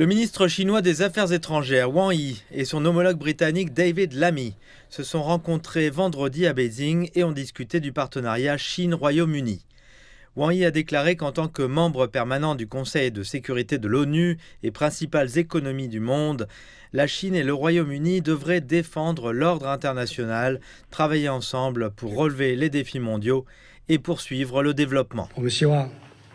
Le ministre chinois des Affaires étrangères, Wang Yi, et son homologue britannique David Lammy se sont rencontrés vendredi à Beijing et ont discuté du partenariat Chine-Royaume-Uni. Wang Yi a déclaré qu'en tant que membre permanent du Conseil de sécurité de l'ONU et principales économies du monde, la Chine et le Royaume-Uni devraient défendre l'ordre international, travailler ensemble pour relever les défis mondiaux et poursuivre le développement.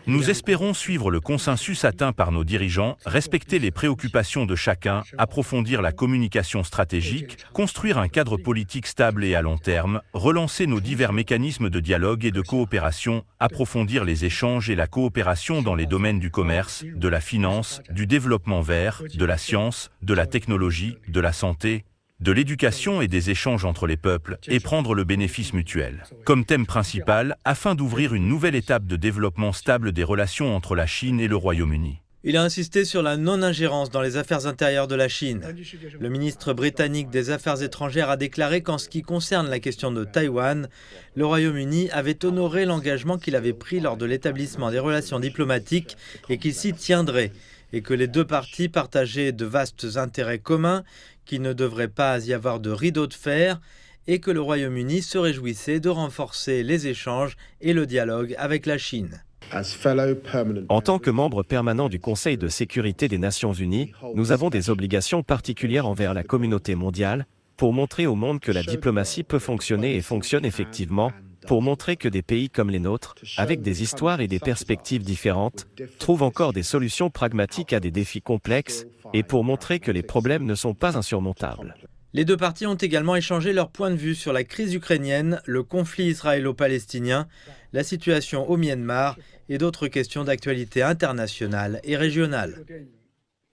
Nous espérons suivre le consensus atteint par nos dirigeants, respecter les préoccupations de chacun, approfondir la communication stratégique, construire un cadre politique stable et à long terme, relancer nos divers mécanismes de dialogue et de coopération, approfondir les échanges et la coopération dans les domaines du commerce, de la finance, du développement vert, de la science, de la technologie, de la santé, de l'éducation et des échanges entre les peuples et prendre le bénéfice mutuel comme thème principal afin d'ouvrir une nouvelle étape de développement stable des relations entre la Chine et le Royaume-Uni. Il a insisté sur la non-ingérence dans les affaires intérieures de la Chine. Le ministre britannique des Affaires étrangères a déclaré qu'en ce qui concerne la question de Taïwan, le Royaume-Uni avait honoré l'engagement qu'il avait pris lors de l'établissement des relations diplomatiques et qu'il s'y tiendrait, et que les deux parties partageaient de vastes intérêts communs, qu'il ne devrait pas y avoir de rideau de fer et que le Royaume-Uni se réjouissait de renforcer les échanges et le dialogue avec la Chine. En tant que membre permanent du Conseil de sécurité des Nations Unies, nous avons des obligations particulières envers la communauté mondiale pour montrer au monde que la diplomatie peut fonctionner et fonctionne effectivement, pour montrer que des pays comme les nôtres, avec des histoires et des perspectives différentes, trouvent encore des solutions pragmatiques à des défis complexes, et pour montrer que les problèmes ne sont pas insurmontables. Les deux parties ont également échangé leur point de vue sur la crise ukrainienne, le conflit israélo-palestinien, la situation au Myanmar et d'autres questions d'actualité internationale et régionale.